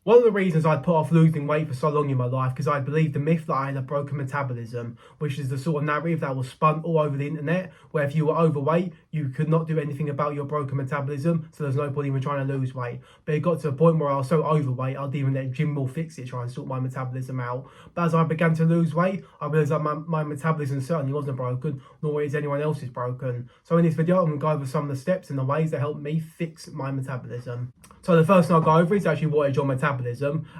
One of the reasons I put off losing weight for so long in my life because I believed the myth that I had a broken metabolism, which is the sort of narrative that was spun all over the internet, where if you were overweight, you could not do anything about your broken metabolism, so there's no point even trying to lose weight. But it got to a point where I was so overweight, I'd even let Jim Mill fix it, try and sort my metabolism out. But as I began to lose weight, I realised that my metabolism certainly wasn't broken, nor is anyone else's broken. So in this video, I'm going to go over some of the steps and the ways that helped me fix my metabolism. So the first thing I'll go over is actually what is your metabolism,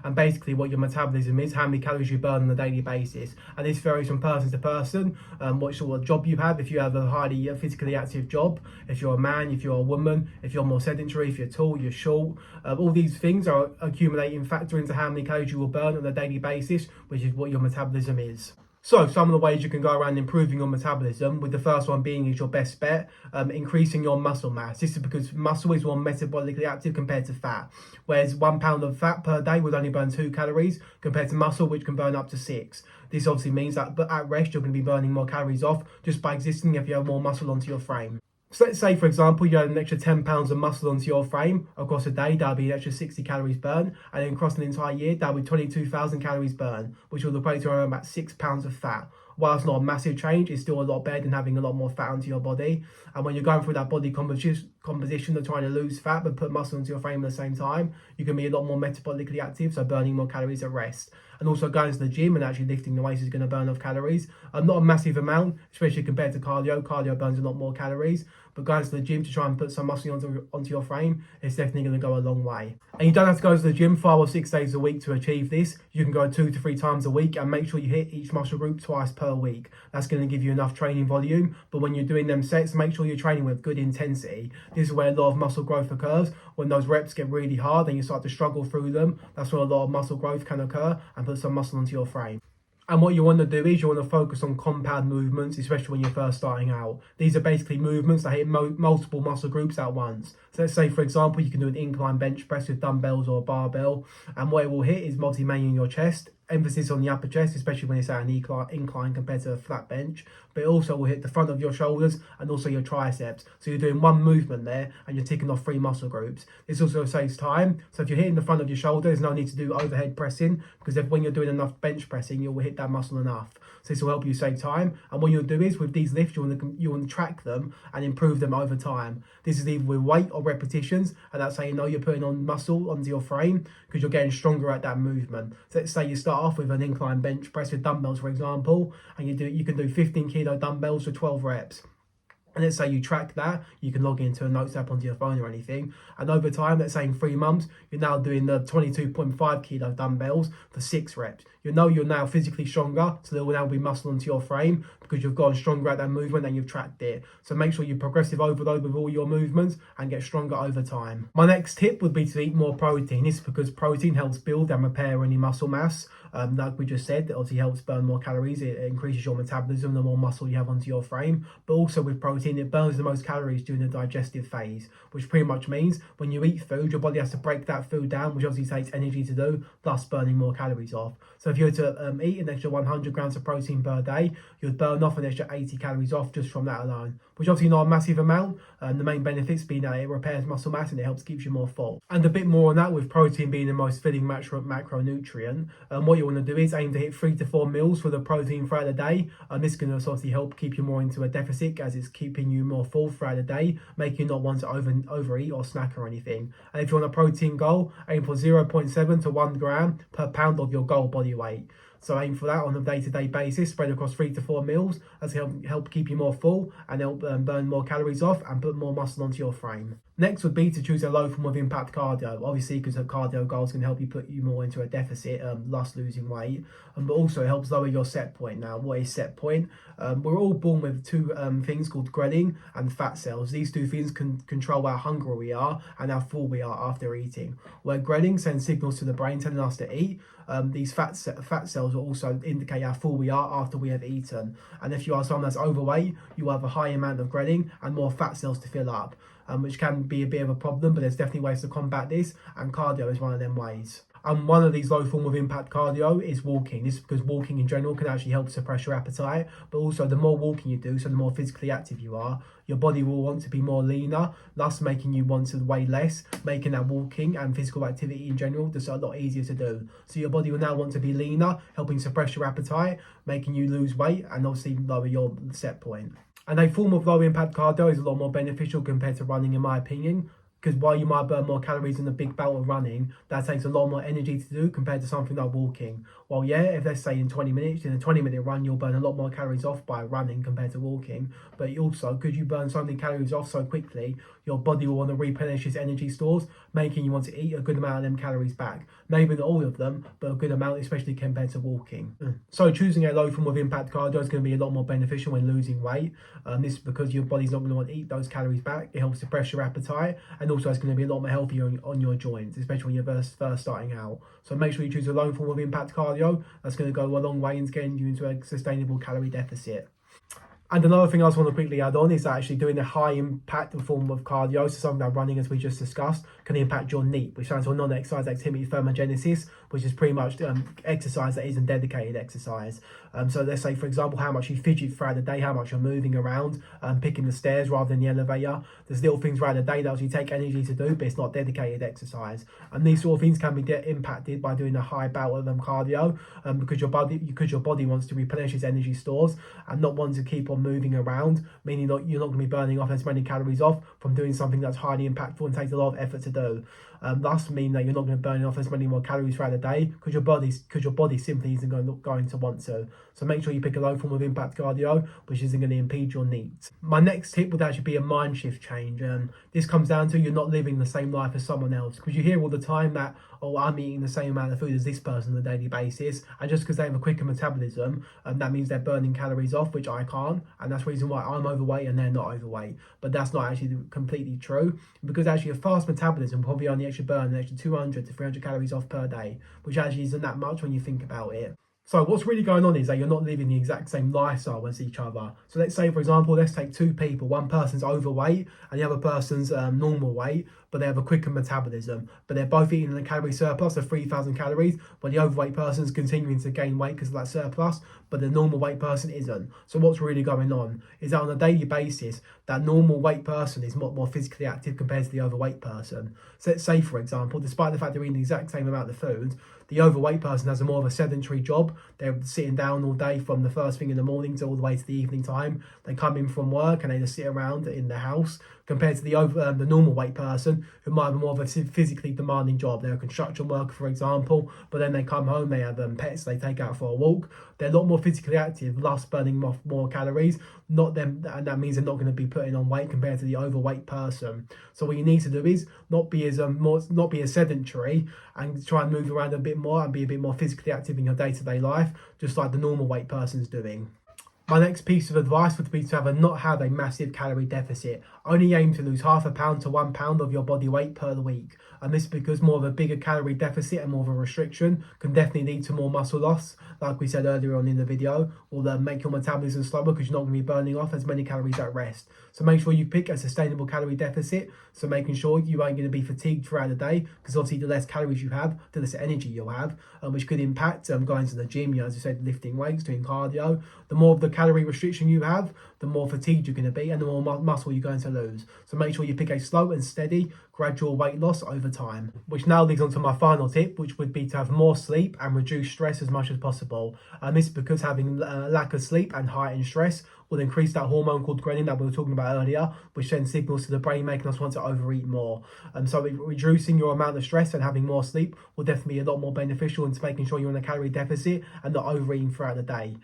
and basically what your metabolism is, how many calories you burn on a daily basis. And this varies from person to person, what sort of job you have. If you have a highly physically active job, if you're a man, if you're a woman, if you're more sedentary, if you're tall, you're short, all these things are accumulating factor into how many calories you will burn on a daily basis, which is what your metabolism is. So some of the ways you can go around improving your metabolism, with the first one being is your best bet, increasing your muscle mass. This is because muscle is more metabolically active compared to fat, whereas 1 pound of fat per day would only burn 2 calories compared to muscle, which can burn up to 6. This obviously means that at rest you're going to be burning more calories off just by existing if you have more muscle onto your frame. So let's say, for example, you had an extra 10 pounds of muscle onto your frame across a day, that would be an extra 60 calories burned. And then across an entire year, that would be 22,000 calories burned, which will equate to around about 6 pounds of fat. While it's not a massive change, it's still a lot better than having a lot more fat onto your body. And when you're going through that body composition of trying to lose fat but put muscle into your frame at the same time, you can be a lot more metabolically active, so burning more calories at rest. And also going to the gym and actually lifting the weights is going to burn off calories. Not a massive amount, especially compared to cardio. Cardio burns a lot more calories, but going to the gym to try and put some muscle onto your frame is definitely going to go a long way. And you don't have to go to the gym 5 or 6 days a week to achieve this. You can go 2 to 3 times a week and make sure you hit each muscle group twice per week. That's going to give you enough training volume. But when you're doing them sets, make sure you're training with good intensity. This is where a lot of muscle growth occurs. When those reps get really hard and you start to struggle through them, that's when a lot of muscle growth can occur and put some muscle onto your frame. And what you want to do is you want to focus on compound movements, especially when you're first starting out. These are basically movements that hit multiple muscle groups at once. So let's say, for example, you can do an incline bench press with dumbbells or a barbell. And what it will hit is mainly in your chest. Emphasis on the upper chest, especially when it's at an incline compared to a flat bench. But it also will hit the front of your shoulders and also your triceps. So you're doing one movement there and you're ticking off 3 muscle groups. This also saves time. So if you're hitting the front of your shoulder, there's no need to do overhead pressing, because when you're doing enough bench pressing, you'll hit that muscle enough. So this will help you save time. And what you'll do is, with these lifts, you want to track them and improve them over time. This is either with weight or repetitions, and that's how you know you're putting on muscle onto your frame, because you're getting stronger at that movement. So let's say you start off with an incline bench press with dumbbells, for example, and you can do 15 kilo dumbbells for 12 reps. And let's say you track that, you can log into a notes app onto your phone or anything. And over time, let's say in 3 months, you're now doing the 22.5 kilo dumbbells for 6 reps. You know you're now physically stronger, so there will now be muscle onto your frame because you've gotten stronger at that movement and you've tracked it. So make sure you progressive overload with all your movements and get stronger over time. My next tip would be to eat more protein. This is because protein helps build and repair any muscle mass. Like we just said, it obviously helps burn more calories. It increases your metabolism the more muscle you have onto your frame. But also with protein, it burns the most calories during the digestive phase, which pretty much means when you eat food, your body has to break that food down, which obviously takes energy to do, thus burning more calories off. So if you were to eat an extra 100 grams of protein per day, you'd burn off an extra 80 calories off just from that alone, which obviously not a massive amount. The main benefits being that it repairs muscle mass and it helps keep you more full. And a bit more on that, with protein being the most filling macronutrient, what you want to do is aim to hit 3 to 4 meals for the protein throughout the day. This can obviously help keep you more into a deficit, as it's keeping you more full throughout the day, making you not want to overeat or snack or anything. And if you want a protein goal, aim for 0.7 to 1 gram per pound of your goal body weight. So aim for that on a day-to-day basis, spread across 3 to 4 meals. That's help keep you more full and help burn more calories off and put more muscle onto your frame. Next would be to choose a low form of impact cardio, obviously because the cardio goals can help you put you more into a deficit, thus losing weight, but also it helps lower your set point. Now, what is set point? We're all born with 2 things called ghrelin and fat cells. These 2 things can control how hungry we are and how full we are after eating. Where ghrelin sends signals to the brain telling us to eat, these fat cells will also indicate how full we are after we have eaten. And if you are someone that's overweight, you will have a high amount of ghrelin and more fat cells to fill up, which can be a bit of a problem, but there's definitely ways to combat this, and cardio is one of them ways. And one of these low form of impact cardio is walking. This is because walking in general can actually help suppress your appetite, but also the more walking you do, so the more physically active you are, your body will want to be more leaner, thus making you want to weigh less, making that walking and physical activity in general just a lot easier to do. So your body will now want to be leaner, helping suppress your appetite, making you lose weight and obviously lower your set point. And a form of low impact cardio is a lot more beneficial compared to running, in my opinion, because while you might burn more calories in a big bout of running, that takes a lot more energy to do compared to something like walking. Well, yeah, if let's say in 20 minutes, in a 20-minute run, you'll burn a lot more calories off by running compared to walking. But also, because you burn so many calories off so quickly, your body will want to replenish its energy stores, making you want to eat a good amount of them calories back. Maybe not all of them, but a good amount, especially compared to walking. So choosing a low form of impact cardio is going to be a lot more beneficial when losing weight. This is because your body's not going to want to eat those calories back. It helps suppress your appetite, and also it's going to be a lot more healthier on your joints, especially when you're first starting out. So make sure you choose a low form of impact cardio. That's going to go a long way in getting you into a sustainable calorie deficit. And another thing I just want to quickly add on is that actually doing a high impact form of cardio, so something like running, as we just discussed, can impact your NEAT, which stands for non-exercise activity thermogenesis, which is pretty much exercise that isn't dedicated exercise. So let's say, for example, how much you fidget throughout the day, how much you're moving around, picking the stairs rather than the elevator. There's little things throughout the day that actually take energy to do, but it's not dedicated exercise. And these sort of things can be impacted by doing a high bout of cardio, because your body wants to replenish its energy stores and not want to keep on moving around, meaning you're not going to be burning off as many calories off from doing something that's highly impactful and takes a lot of effort to do. Thus mean that you're not going to burn off as many more calories throughout the day because your body simply isn't going to want to. So make sure you pick a low form of impact cardio, which isn't going to impede your needs. My next tip would actually be a mind shift change. This comes down to you're not living the same life as someone else, because you hear all the time that, oh, I'm eating the same amount of food as this person on a daily basis, and just because they have a quicker metabolism, that means they're burning calories off, which I can't, and that's the reason why I'm overweight and they're not overweight. But that's not actually completely true, because actually a fast metabolism probably only actually burn an extra 200 to 300 calories off per day, which actually isn't that much when you think about it. So what's really going on is that you're not living the exact same lifestyle as each other. So let's say, for example, let's take two people. One person's overweight and the other person's normal weight, but they have a quicker metabolism. But they're both eating a calorie surplus of 3,000 calories, but the overweight person's continuing to gain weight because of that surplus, but the normal weight person isn't. So what's really going on is that on a daily basis, that normal weight person is more physically active compared to the overweight person. So let's say, for example, despite the fact they're eating the exact same amount of food, the overweight person has a more of a sedentary job. They're sitting down all day from the first thing in the morning to all the way to the evening time. They come in from work and they just sit around in the house, compared to the normal weight person who might have more of a physically demanding job. They're a construction worker, for example, but then they come home, they have pets they take out for a walk. They're a lot more physically active, thus burning off more calories. Not them, and that means they're not going to be putting on weight compared to the overweight person. So what you need to do is not be as sedentary and try and move around a bit more and be a bit more physically active in your day-to-day life, just like the normal weight person's doing. My next piece of advice would be to not have a massive calorie deficit. Only aim to lose ½ pound to 1 pound of your body weight per week. And this is because more of a bigger calorie deficit and more of a restriction can definitely lead to more muscle loss. Like we said earlier on in the video, will make your metabolism slower because you're not going to be burning off as many calories at rest. So make sure you pick a sustainable calorie deficit. So making sure you ain't going to be fatigued throughout the day, because obviously the less calories you have, the less energy you'll have, which could impact going to the gym, as you said, lifting weights, doing cardio. The more of the calorie restriction you have, the more fatigued you're going to be and the more muscle you're going to lose. So make sure you pick a slow and steady gradual weight loss over time. Which now leads on to my final tip, which would be to have more sleep and reduce stress as much as possible. And this is because having lack of sleep and heightened stress will increase that hormone called ghrelin that we were talking about earlier, which sends signals to the brain making us want to overeat more. So reducing your amount of stress and having more sleep will definitely be a lot more beneficial into making sure you're in a calorie deficit and not overeating throughout the day.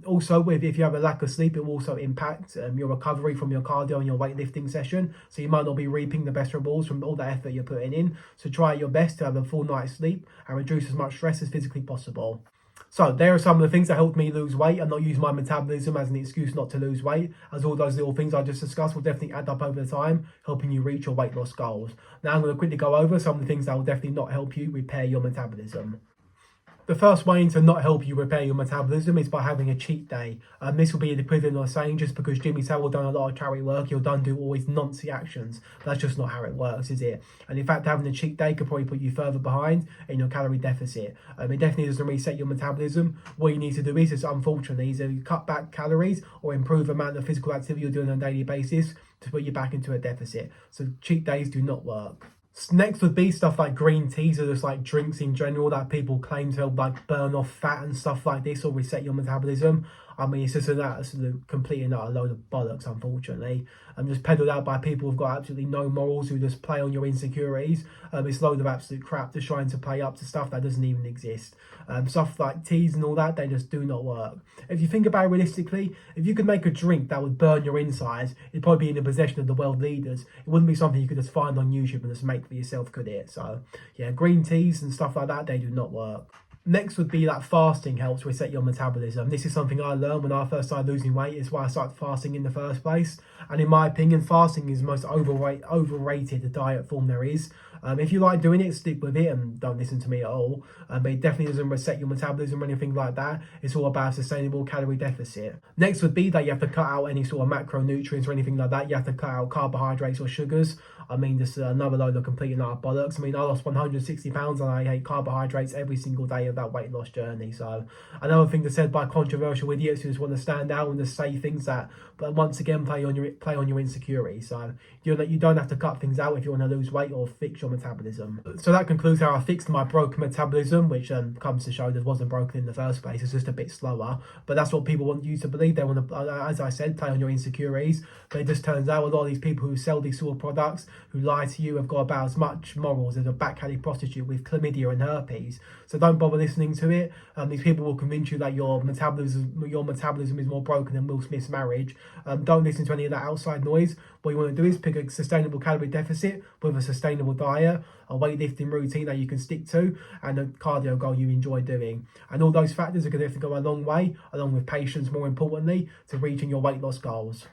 Also, if you have a lack of sleep, it will also impact your recovery from your cardio and your weightlifting session. So you might not be reaping the best rewards from all the effort you're putting in. So try your best to have a full night's sleep and reduce as much stress as physically possible. So there are some of the things that helped me lose weight and not use my metabolism as an excuse not to lose weight, as all those little things I just discussed will definitely add up over time, helping you reach your weight loss goals. Now I'm going to quickly go over some of the things that will definitely not help you repair your metabolism. The first way to not help you repair your metabolism is by having a cheat day. This will be the equivalent of saying just because Jimmy Savile done a lot of charity work, he'll done do all his noncy actions. That's just not how it works, is it? And in fact, having a cheat day could probably put you further behind in your calorie deficit. It definitely doesn't reset your metabolism. What you need to do is, just unfortunately, either you cut back calories or improve the amount of physical activity you're doing on a daily basis to put you back into a deficit. So cheat days do not work. Next would be stuff like green teas or just like drinks in general that people claim to help like burn off fat and stuff like this or reset your metabolism. I mean, it's just that's completely not a load of bollocks, unfortunately. And just peddled out by people who've got absolutely no morals, who just play on your insecurities. It's a load of absolute crap just trying to play up to stuff that doesn't even exist. Stuff like teas and all that, they just do not work. If you think about it realistically, if you could make a drink that would burn your insides, it'd probably be in the possession of the world leaders. It wouldn't be something you could just find on YouTube and just make for yourself, could it? So, yeah, green teas and stuff like that, they do not work. Next would be that fasting helps reset your metabolism. This is something I learned when I first started losing weight. It's why I started fasting in the first place. And in my opinion, fasting is the most overrated diet form there is. If you like doing it, stick with it and don't listen to me at all. But it definitely doesn't reset your metabolism or anything like that. It's all about a sustainable calorie deficit. Next would be that you have to cut out any sort of macronutrients or anything like that. You have to cut out carbohydrates or sugars. I mean, just another load of complete and utter bollocks. I mean, I lost 160 pounds and I ate carbohydrates every single day of that weight loss journey. So another thing that's said by controversial idiots who just want to stand out and just say things that, but once again, play on your insecurities. So you don't have to cut things out if you want to lose weight or fix your metabolism. So that concludes how I fixed my broken metabolism, which comes to show that wasn't broken in the first place. It's just a bit slower. But that's what people want you to believe. They want to, as I said, play on your insecurities. But it just turns out a lot of these people who sell these sort of products, who lie to you, have got about as much morals as a backhanded prostitute with chlamydia and herpes. So don't bother listening to it. These people will convince you that your metabolism is more broken than Will Smith's marriage. Don't listen to any of that outside noise. What you want to do is pick a sustainable calorie deficit with a sustainable diet, a weightlifting routine that you can stick to, and a cardio goal you enjoy doing. And all those factors are going to have to go a long way, along with patience, more importantly, to reaching your weight loss goals.